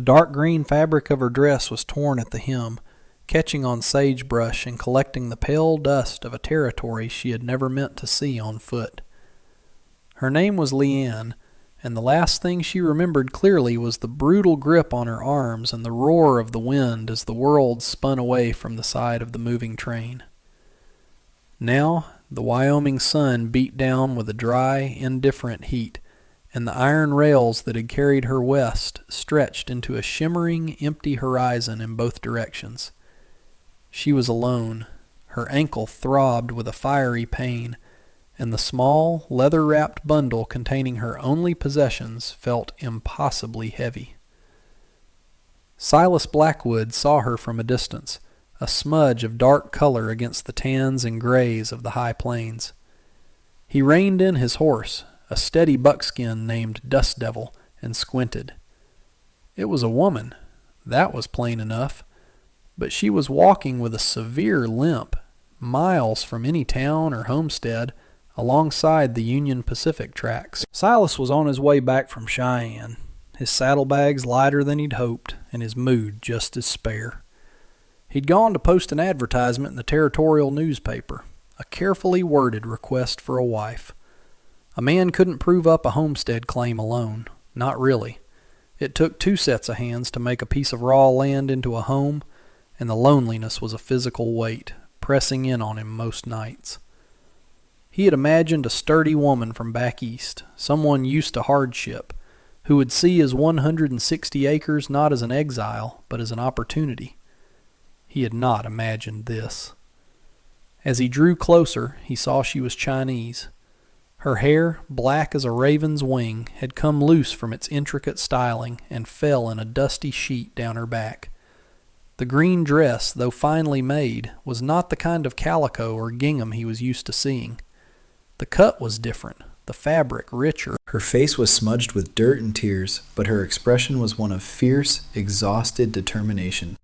dark green fabric of her dress was torn at the hem, catching on sagebrush and collecting the pale dust of a territory she had never meant to see on foot. Her name was Leanne, and the last thing she remembered clearly was the brutal grip on her arms and the roar of the wind as the world spun away from the side of the moving train. Now, the Wyoming sun beat down with a dry, indifferent heat, and the iron rails that had carried her west stretched into a shimmering, empty horizon in both directions. She was alone. Her ankle throbbed with a fiery pain, and the small, leather-wrapped bundle containing her only possessions felt impossibly heavy. Silas Blackwood saw her from a distance, a smudge of dark color against the tans and grays of the high plains. He reined in his horse, a steady buckskin named Dust Devil, and squinted. It was a woman, that was plain enough, but she was walking with a severe limp, miles from any town or homestead, alongside the Union Pacific tracks. Silas was on his way back from Cheyenne, his saddlebags lighter than he'd hoped, and his mood just as spare. He'd gone to post an advertisement in the territorial newspaper, a carefully worded request for a wife. A man couldn't prove up a homestead claim alone, not really. It took two sets of hands to make a piece of raw land into a home, and the loneliness was a physical weight, pressing in on him most nights. He had imagined a sturdy woman from back east, someone used to hardship, who would see his 160 acres not as an exile, but as an opportunity. He had not imagined this. As he drew closer, he saw she was Chinese. Her hair, black as a raven's wing, had come loose from its intricate styling and fell in a dusty sheet down her back. The green dress, though finely made, was not the kind of calico or gingham he was used to seeing. The cut was different, the fabric richer. Her face was smudged with dirt and tears, but her expression was one of fierce, exhausted determination.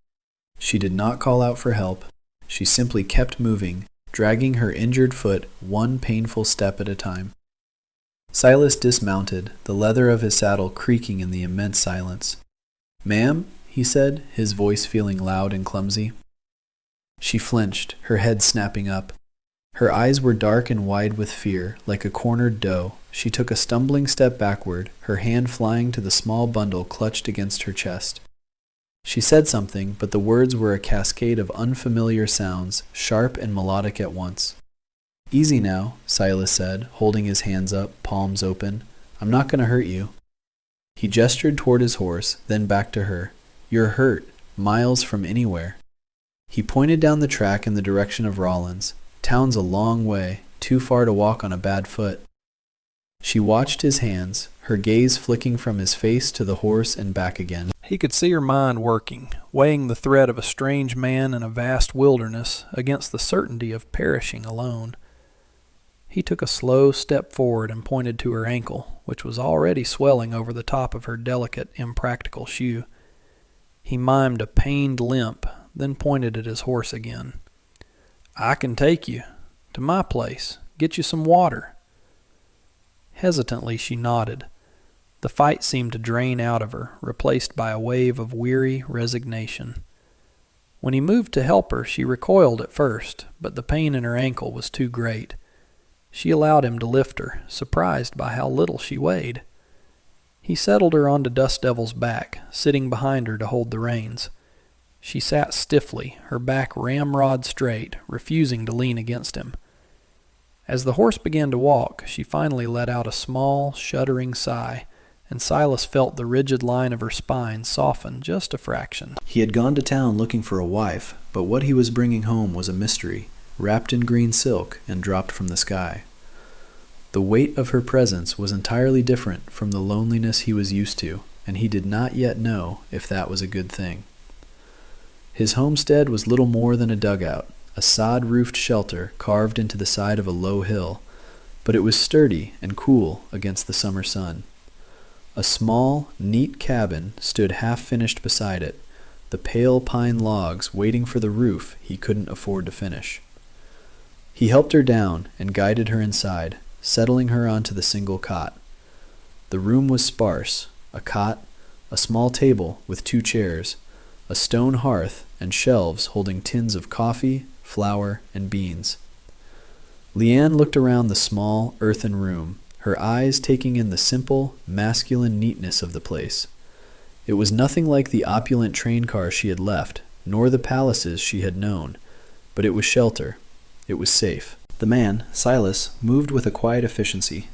She did not call out for help. She simply kept moving, dragging her injured foot one painful step at a time. Silas dismounted, the leather of his saddle creaking in the immense silence. "Ma'am?" he said, his voice feeling loud and clumsy. She flinched, her head snapping up. Her eyes were dark and wide with fear, like a cornered doe. She took a stumbling step backward, her hand flying to the small bundle clutched against her chest. She said something, but the words were a cascade of unfamiliar sounds, sharp and melodic at once. "Easy now," Silas said, holding his hands up, palms open. "I'm not going to hurt you." He gestured toward his horse, then back to her. "You're hurt, miles from anywhere." He pointed down the track in the direction of Rawlins. "Town's a long way, too far to walk on a bad foot." She watched his hands, her gaze flicking from his face to the horse and back again. He could see her mind working, weighing the threat of a strange man in a vast wilderness against the certainty of perishing alone. He took a slow step forward and pointed to her ankle, which was already swelling over the top of her delicate, impractical shoe. He mimed a pained limp, then pointed at his horse again. "I can take you to my place, get you some water." Hesitantly she nodded. The fight seemed to drain out of her, replaced by a wave of weary resignation. When he moved to help her, she recoiled at first, but the pain in her ankle was too great. She allowed him to lift her, surprised by how little she weighed. He settled her onto Dust Devil's back, sitting behind her to hold the reins. She sat stiffly, her back ramrod straight, refusing to lean against him. As the horse began to walk, she finally let out a small, shuddering sigh, and Silas felt the rigid line of her spine soften just a fraction. He had gone to town looking for a wife, but what he was bringing home was a mystery, wrapped in green silk and dropped from the sky. The weight of her presence was entirely different from the loneliness he was used to, and he did not yet know if that was a good thing. His homestead was little more than a dugout, a sod-roofed shelter carved into the side of a low hill, but it was sturdy and cool against the summer sun. A small, neat cabin stood half-finished beside it, the pale pine logs waiting for the roof he couldn't afford to finish. He helped her down and guided her inside, settling her onto the single cot. The room was sparse, a cot, a small table with 2 chairs, a stone hearth, and shelves holding tins of coffee, flour, and beans. Leanne looked around the small, earthen room, her eyes taking in the simple, masculine neatness of the place. It was nothing like the opulent train cars she had left, nor the palaces she had known, but it was shelter. It was safe. The man, Silas, moved with a quiet efficiency.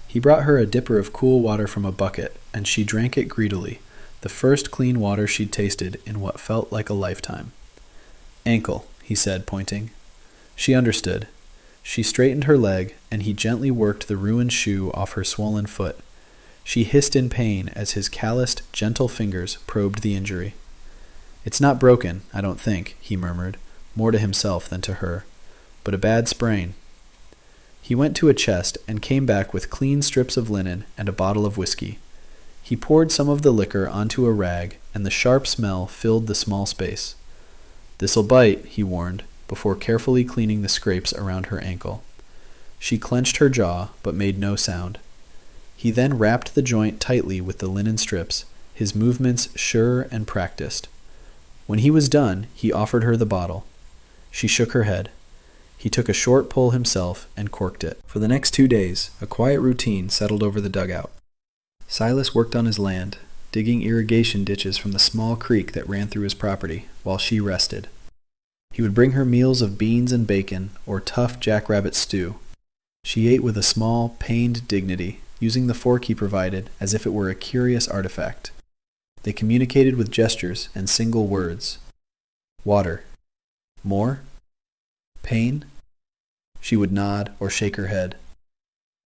He brought her a dipper of cool water from a bucket, and she drank it greedily, the first clean water she'd tasted in what felt like a lifetime. "Ankle," he said, pointing. She understood. She straightened her leg, and he gently worked the ruined shoe off her swollen foot. She hissed in pain as his calloused, gentle fingers probed the injury. "It's not broken, I don't think," he murmured, more to himself than to her, "but a bad sprain." He went to a chest and came back with clean strips of linen and a bottle of whiskey. He poured some of the liquor onto a rag, and the sharp smell filled the small space. "This'll bite," he warned, before carefully cleaning the scrapes around her ankle. She clenched her jaw, but made no sound. He then wrapped the joint tightly with the linen strips, his movements sure and practiced. When he was done, he offered her the bottle. She shook her head. He took a short pull himself and corked it. For the next 2 days, a quiet routine settled over the dugout. Silas worked on his land, digging irrigation ditches from the small creek that ran through his property, while she rested. He would bring her meals of beans and bacon, or tough jackrabbit stew. She ate with a small, pained dignity, using the fork he provided as if it were a curious artifact. They communicated with gestures and single words. "Water." "More?" "Pain?" She would nod or shake her head.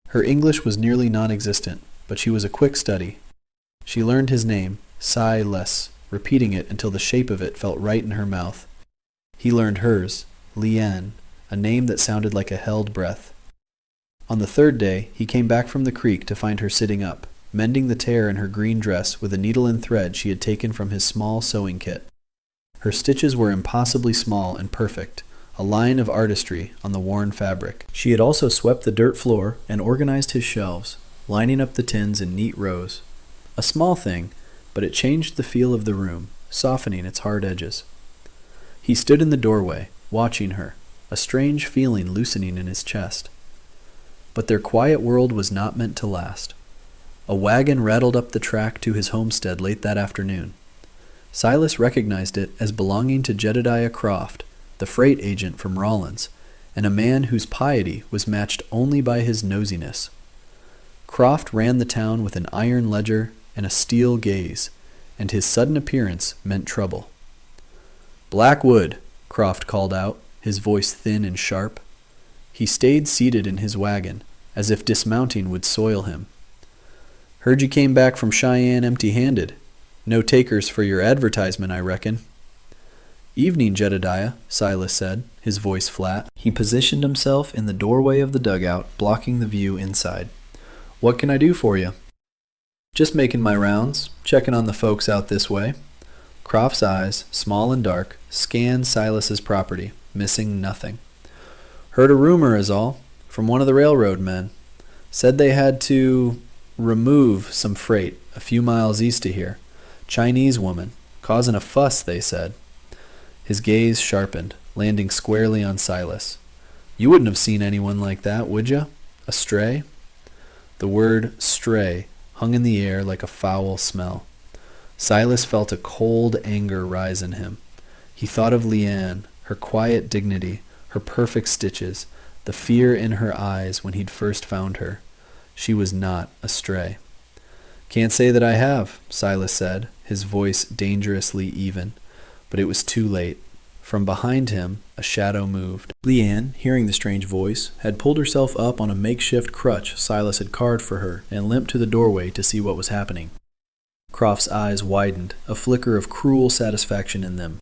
Her English was nearly non-existent, but she was a quick study. She learned his name, Silas, repeating it until the shape of it felt right in her mouth. He learned hers, Leanne, a name that sounded like a held breath. On the 3rd day, he came back from the creek to find her sitting up, mending the tear in her green dress with a needle and thread she had taken from his small sewing kit. Her stitches were impossibly small and perfect, a line of artistry on the worn fabric. She had also swept the dirt floor and organized his shelves, lining up the tins in neat rows. A small thing, but it changed the feel of the room, softening its hard edges. He stood in the doorway, watching her, a strange feeling loosening in his chest. But their quiet world was not meant to last. A wagon rattled up the track to his homestead late that afternoon. Silas recognized it as belonging to Jedediah Croft, the freight agent from Rawlins, and a man whose piety was matched only by his nosiness. Croft ran the town with an iron ledger and a steel gaze, and his sudden appearance meant trouble. "Blackwood," Croft called out, his voice thin and sharp. He stayed seated in his wagon, as if dismounting would soil him. "Heard you came back from Cheyenne empty-handed. No takers for your advertisement, I reckon." "Evening, Jedediah," Silas said, his voice flat. He positioned himself in the doorway of the dugout, blocking the view inside. "What can I do for you?" "Just making my rounds, checking on the folks out this way." Croft's eyes, small and dark, scanned Silas's property, missing nothing. "Heard a rumor is all, from one of the railroad men. Said they had to remove some freight a few miles east of here. Chinese woman, causing a fuss, they said." His gaze sharpened, landing squarely on Silas. "You wouldn't have seen anyone like that, would you? A stray?" The word stray hung in the air like a foul smell. Silas felt a cold anger rise in him. He thought of Leanne, her quiet dignity, her perfect stitches, the fear in her eyes when he'd first found her. She was not a stray. "Can't say that I have," Silas said, his voice dangerously even. But it was too late. From behind him, a shadow moved. Leanne, hearing the strange voice, had pulled herself up on a makeshift crutch Silas had carved for her and limped to the doorway to see what was happening. Croft's eyes widened, a flicker of cruel satisfaction in them.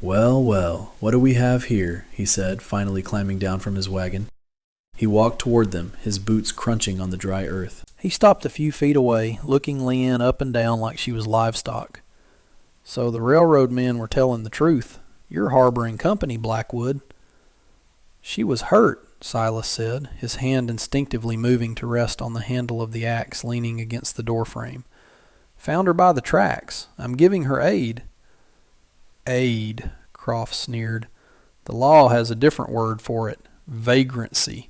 "Well, well, what do we have here?" he said, finally climbing down from his wagon. He walked toward them, his boots crunching on the dry earth. He stopped a few feet away, looking Leanne up and down like she was livestock. "So the railroad men were telling the truth. You're harboring company, Blackwood." "She was hurt," Silas said, his hand instinctively moving to rest on the handle of the axe leaning against the doorframe. Found her by the tracks. I'm giving her aid." "Aid," Croft sneered. "The law has a different word for it. Vagrancy.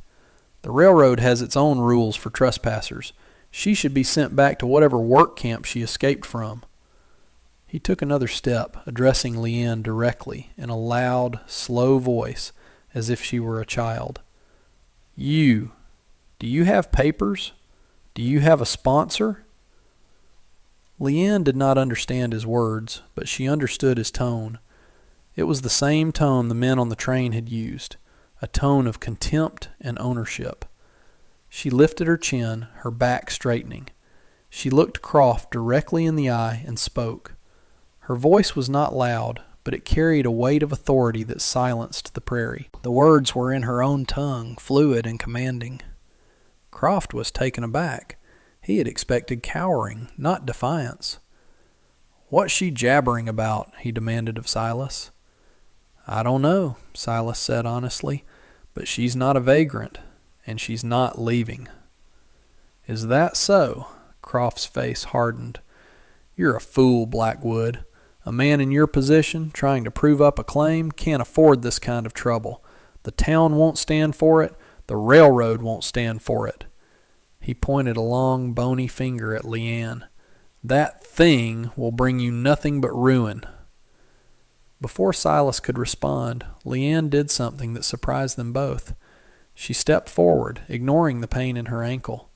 The railroad has its own rules for trespassers. She should be sent back to whatever work camp she escaped from." He took another step, addressing Leanne directly, in a loud, slow voice, as if she were a child. "You. Do you have papers? Do you have a sponsor?" Leanne did not understand his words, but she understood his tone. It was the same tone the men on the train had used, a tone of contempt and ownership. She lifted her chin, her back straightening. She looked Croft directly in the eye and spoke. Her voice was not loud, but it carried a weight of authority that silenced the prairie. The words were in her own tongue, fluid and commanding. Croft was taken aback. He had expected cowering, not defiance. "What's she jabbering about?" he demanded of Silas. "I don't know," Silas said honestly, "but she's not a vagrant, and she's not leaving." "Is that so?" Croft's face hardened. "You're a fool, Blackwood. A man in your position, trying to prove up a claim, can't afford this kind of trouble. The town won't stand for it. The railroad won't stand for it." He pointed a long, bony finger at Leanne. "That thing will bring you nothing but ruin." Before Silas could respond, Leanne did something that surprised them both. She stepped forward, ignoring the pain in her ankle.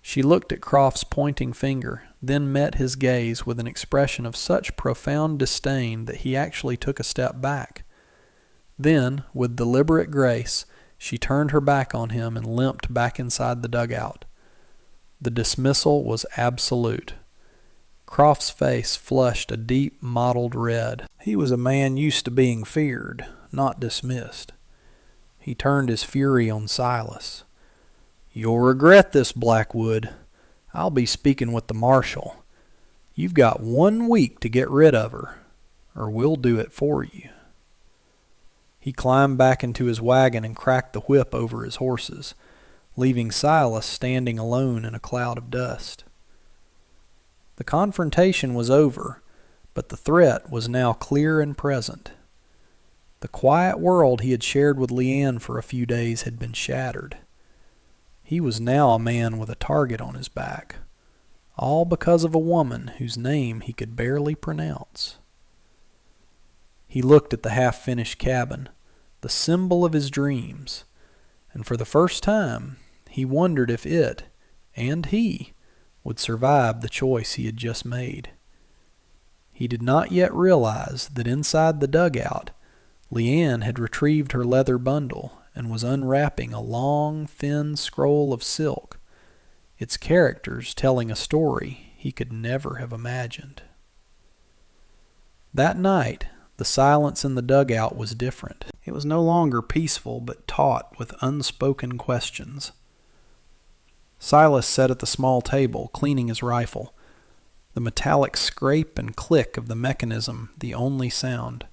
She looked at Croft's pointing finger, then met his gaze with an expression of such profound disdain that he actually took a step back. Then, with deliberate grace, she turned her back on him and limped back inside the dugout. The dismissal was absolute. Croft's face flushed a deep, mottled red. He was a man used to being feared, not dismissed. He turned his fury on Silas. "You'll regret this, Blackwood. I'll be speaking with the marshal. You've got 1 week to get rid of her, or we'll do it for you." He climbed back into his wagon and cracked the whip over his horses, leaving Silas standing alone in a cloud of dust. The confrontation was over, but the threat was now clear and present. The quiet world he had shared with Leanne for a few days had been shattered. He was now a man with a target on his back, all because of a woman whose name he could barely pronounce. He looked at the half-finished cabin, the symbol of his dreams, and for the first time he wondered if it, and he, would survive the choice he had just made. He did not yet realize that inside the dugout, Leanne had retrieved her leather bundle and was unwrapping a long, thin scroll of silk, its characters telling a story he could never have imagined. That night, the silence in the dugout was different. It was no longer peaceful, but taut with unspoken questions. Silas sat at the small table, cleaning his rifle, the metallic scrape and click of the mechanism the only sound.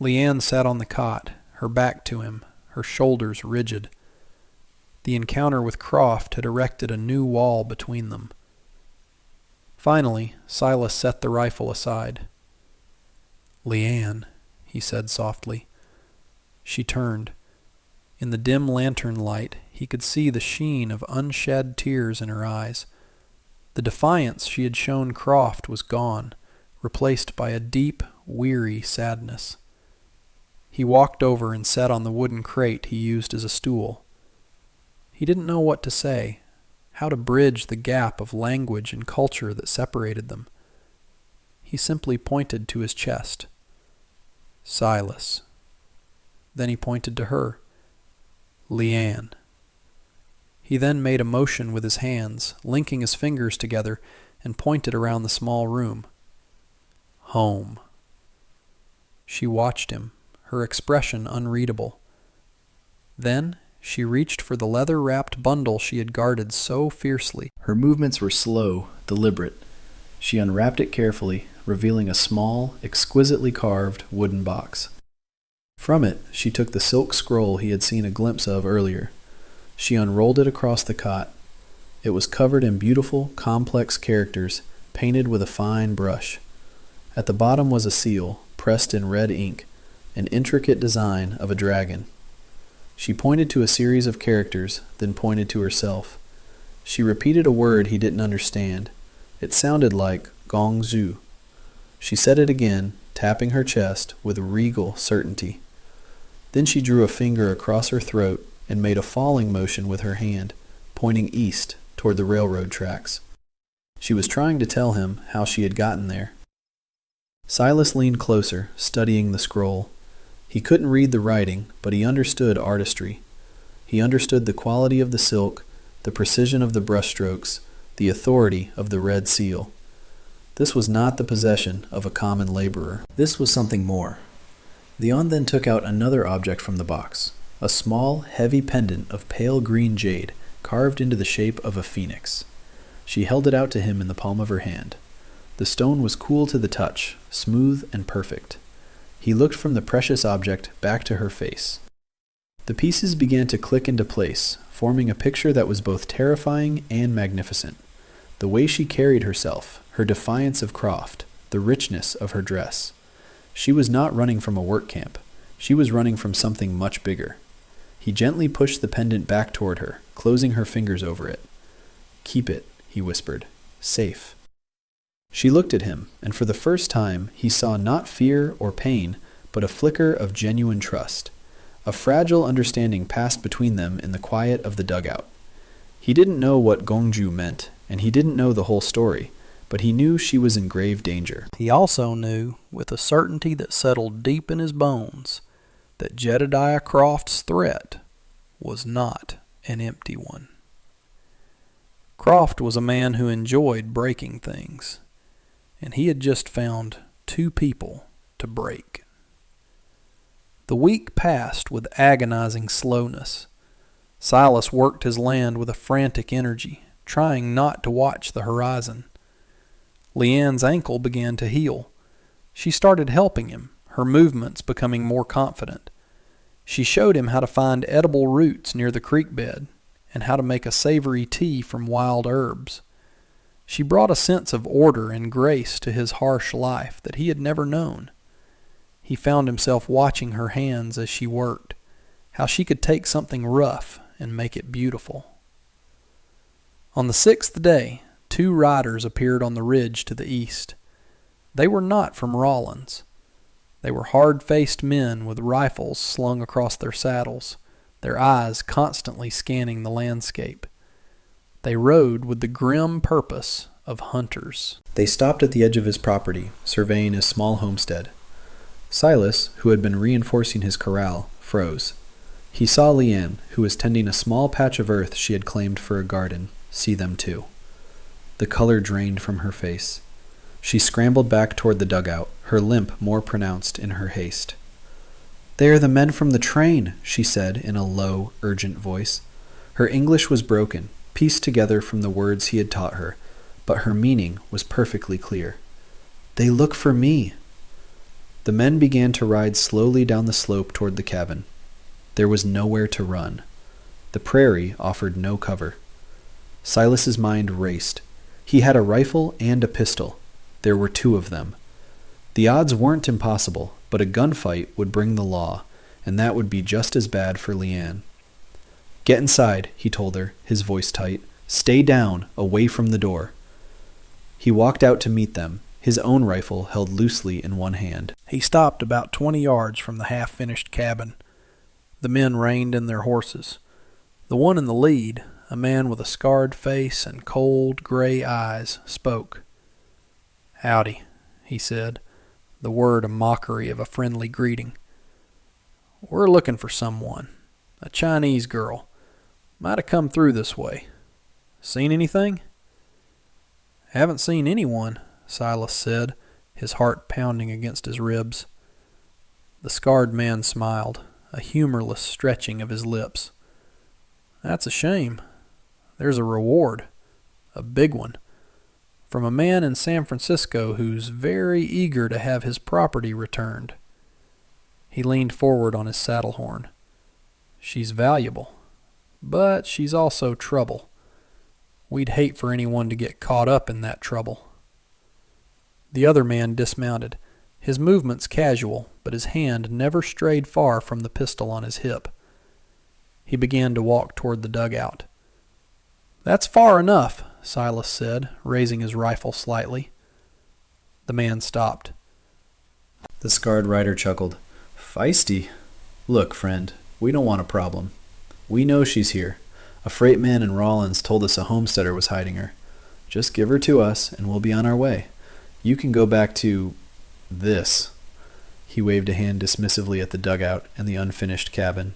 Leanne sat on the cot, her back to him, her shoulders rigid. The encounter with Croft had erected a new wall between them. Finally, Silas set the rifle aside. "Leanne," he said softly. She turned. In the dim lantern light, he could see the sheen of unshed tears in her eyes. The defiance she had shown Croft was gone, replaced by a deep, weary sadness. He walked over and sat on the wooden crate he used as a stool. He didn't know what to say, how to bridge the gap of language and culture that separated them. He simply pointed to his chest. "Silas." Then he pointed to her. "Leanne." He then made a motion with his hands, linking his fingers together, and pointed around the small room. "Home." She watched him, her expression unreadable. Then she reached for the leather-wrapped bundle she had guarded so fiercely. Her movements were slow, deliberate. She unwrapped it carefully, revealing a small, exquisitely carved wooden box. From it, she took the silk scroll he had seen a glimpse of earlier. She unrolled it across the cot. It was covered in beautiful, complex characters, painted with a fine brush. At the bottom was a seal, pressed in red ink, an intricate design of a dragon. She pointed to a series of characters, then pointed to herself. She repeated a word he didn't understand. It sounded like gong zhu. She said it again, tapping her chest with regal certainty. Then she drew a finger across her throat and made a falling motion with her hand, pointing east toward the railroad tracks. She was trying to tell him how she had gotten there. Silas leaned closer, studying the scroll. He couldn't read the writing, but he understood artistry. He understood the quality of the silk, the precision of the brushstrokes, the authority of the red seal. This was not the possession of a common laborer. This was something more. Leon then took out another object from the box, a small, heavy pendant of pale green jade carved into the shape of a phoenix. She held it out to him in the palm of her hand. The stone was cool to the touch, smooth and perfect. He looked from the precious object back to her face. The pieces began to click into place, forming a picture that was both terrifying and magnificent. The way she carried herself, her defiance of Croft, the richness of her dress. She was not running from a work camp. She was running from something much bigger. He gently pushed the pendant back toward her, closing her fingers over it. "Keep it," he whispered. "Safe." She looked at him, and for the first time he saw not fear or pain, but a flicker of genuine trust. A fragile understanding passed between them in the quiet of the dugout. He didn't know what Gongju meant, and he didn't know the whole story, but he knew she was in grave danger. He also knew, with a certainty that settled deep in his bones, that Jedediah Croft's threat was not an empty one. Croft was a man who enjoyed breaking things, and he had just found 2 people to break. The week passed with agonizing slowness. Silas worked his land with a frantic energy, trying not to watch the horizon. Leanne's ankle began to heal. She started helping him, her movements becoming more confident. She showed him how to find edible roots near the creek bed and how to make a savory tea from wild herbs. She brought a sense of order and grace to his harsh life that he had never known. He found himself watching her hands as she worked, how she could take something rough and make it beautiful. On the 6th day, 2 riders appeared on the ridge to the east. They were not from Rawlins. They were hard-faced men with rifles slung across their saddles, their eyes constantly scanning the landscape. They rode with the grim purpose of hunters. They stopped at the edge of his property, surveying his small homestead. Silas, who had been reinforcing his corral, froze. He saw Leanne, who was tending a small patch of earth she had claimed for a garden, see them too. The color drained from her face. She scrambled back toward the dugout, her limp more pronounced in her haste. "They are the men from the train," she said in a low, urgent voice. Her English was broken, pieced together from the words he had taught her, but her meaning was perfectly clear. "They look for me." The men began to ride slowly down the slope toward the cabin. There was nowhere to run. The prairie offered no cover. Silas's mind raced. He had a rifle and a pistol. There were 2 of them. The odds weren't impossible, but a gunfight would bring the law, and that would be just as bad for Leanne. "Get inside," he told her, his voice tight. "Stay down, away from the door." He walked out to meet them, his own rifle held loosely in one hand. He stopped about 20 yards from the half-finished cabin. The men reined in their horses. The one in the lead, a man with a scarred face and cold, gray eyes, spoke. "Howdy," he said, the word a mockery of a friendly greeting. "We're looking for someone. A Chinese girl. Might have come through this way. Seen anything?" "Haven't seen anyone," Silas said, his heart pounding against his ribs. The scarred man smiled, a humorless stretching of his lips. "That's a shame. There's a reward. A big one. From a man in San Francisco who's very eager to have his property returned." He leaned forward on his saddle horn. "She's valuable, but she's also trouble. We'd hate for anyone to get caught up in that trouble." The other man dismounted, his movements casual, but his hand never strayed far from the pistol on his hip. He began to walk toward the dugout. "That's far enough," Silas said, raising his rifle slightly. The man stopped. The scarred rider chuckled. "Feisty. Look, friend, we don't want a problem. We know she's here. A freight man in Rawlins told us a homesteader was hiding her. Just give her to us, and we'll be on our way. You can go back to this." He waved a hand dismissively at the dugout and the unfinished cabin.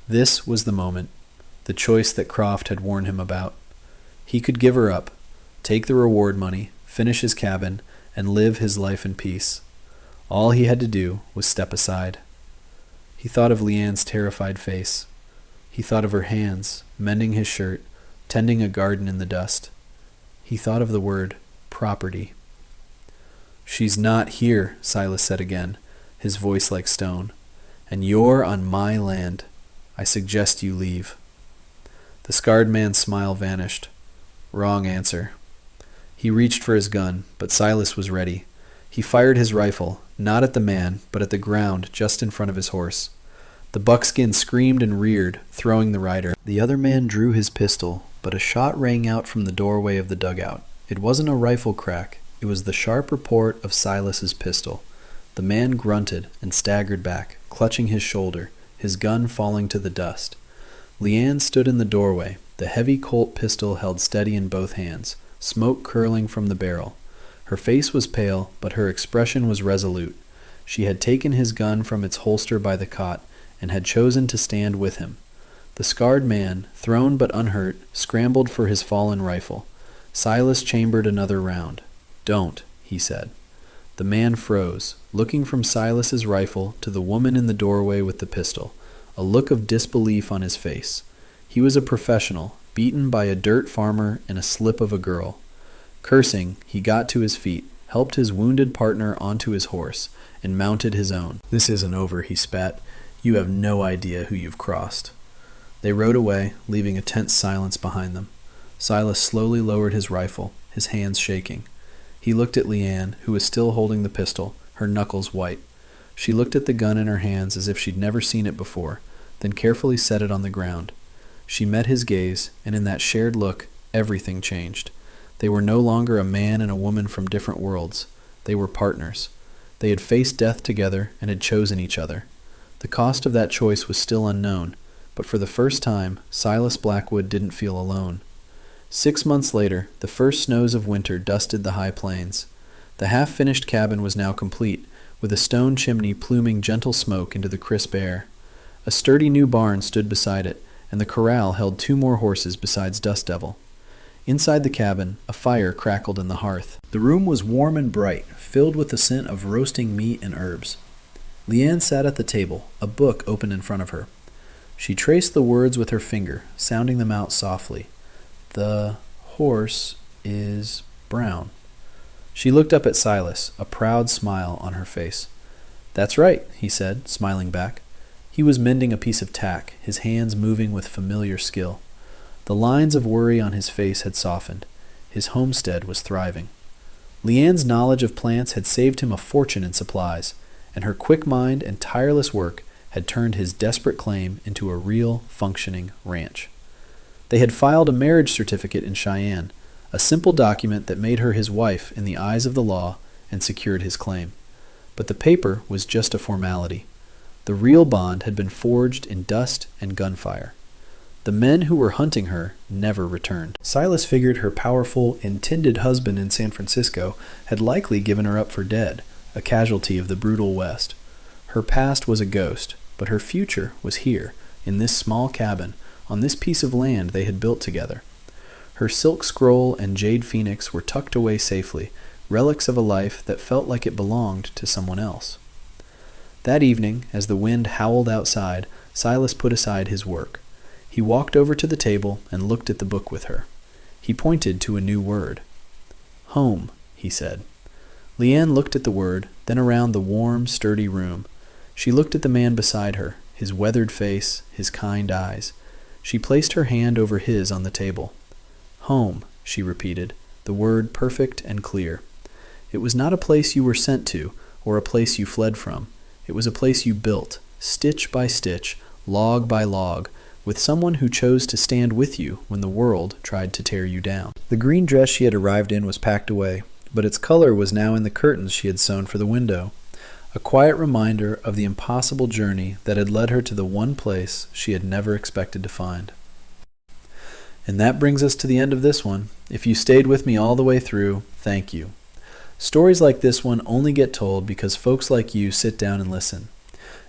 This was the moment, the choice that Croft had warned him about. He could give her up, take the reward money, finish his cabin, and live his life in peace. All he had to do was step aside. He thought of Leanne's terrified face. He thought of her hands, mending his shirt, tending a garden in the dust. He thought of the word property. "She's not here," Silas said again, his voice like stone. "And you're on my land. I suggest you leave." The scarred man's smile vanished. Wrong answer. He reached for his gun, but Silas was ready. He fired his rifle, not at the man, but at the ground just in front of his horse. The buckskin screamed and reared, throwing the rider. The other man drew his pistol, but a shot rang out from the doorway of the dugout. It wasn't a rifle crack. It was the sharp report of Silas's pistol. The man grunted and staggered back, clutching his shoulder, his gun falling to the dust. Leanne stood in the doorway, the heavy Colt pistol held steady in both hands, smoke curling from the barrel. Her face was pale, but her expression was resolute. She had taken his gun from its holster by the cot and had chosen to stand with him. The scarred man, thrown but unhurt, scrambled for his fallen rifle. Silas chambered another round. "Don't," he said. The man froze, looking from Silas's rifle to the woman in the doorway with the pistol, a look of disbelief on his face. He was a professional, beaten by a dirt farmer and a slip of a girl. Cursing, he got to his feet, helped his wounded partner onto his horse, and mounted his own. "This isn't over," he spat. "You have no idea who you've crossed." They rode away, leaving a tense silence behind them. Silas slowly lowered his rifle, his hands shaking. He looked at Leanne, who was still holding the pistol, her knuckles white. She looked at the gun in her hands as if she'd never seen it before, then carefully set it on the ground. She met his gaze, and in that shared look, everything changed. They were no longer a man and a woman from different worlds. They were partners. They had faced death together and had chosen each other. The cost of that choice was still unknown, but for the first time, Silas Blackwood didn't feel alone. 6 months later, the first snows of winter dusted the high plains. The half-finished cabin was now complete, with a stone chimney pluming gentle smoke into the crisp air. A sturdy new barn stood beside it, and the corral held 2 more horses besides Dust Devil. Inside the cabin, a fire crackled in the hearth. The room was warm and bright, filled with the scent of roasting meat and herbs. Leanne sat at the table, a book open in front of her. She traced the words with her finger, sounding them out softly. "The horse is brown." She looked up at Silas, a proud smile on her face. "That's right," he said, smiling back. He was mending a piece of tack, his hands moving with familiar skill. The lines of worry on his face had softened. His homestead was thriving. Leanne's knowledge of plants had saved him a fortune in supplies, and her quick mind and tireless work had turned his desperate claim into a real, functioning ranch. They had filed a marriage certificate in Cheyenne, a simple document that made her his wife in the eyes of the law and secured his claim. But the paper was just a formality. The real bond had been forged in dust and gunfire. The men who were hunting her never returned. Silas figured her powerful, intended husband in San Francisco had likely given her up for dead, a casualty of the brutal West. Her past was a ghost, but her future was here, in this small cabin, on this piece of land they had built together. Her silk scroll and jade phoenix were tucked away safely, relics of a life that felt like it belonged to someone else. That evening, as the wind howled outside, Silas put aside his work. He walked over to the table and looked at the book with her. He pointed to a new word. "Home," he said. Leanne looked at the word, then around the warm, sturdy room. She looked at the man beside her, his weathered face, his kind eyes. She placed her hand over his on the table. "Home," she repeated, the word perfect and clear. It was not a place you were sent to, or a place you fled from. It was a place you built, stitch by stitch, log by log, with someone who chose to stand with you when the world tried to tear you down. The green dress she had arrived in was packed away, but its color was now in the curtains she had sewn for the window, a quiet reminder of the impossible journey that had led her to the one place she had never expected to find. And that brings us to the end of this one. If you stayed with me all the way through, thank you. Stories like this one only get told because folks like you sit down and listen.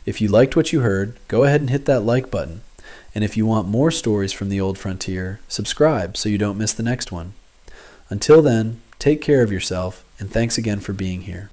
If you liked what you heard, go ahead and hit that like button. And if you want more stories from the old frontier, subscribe so you don't miss the next one. Until then, take care of yourself, and thanks again for being here.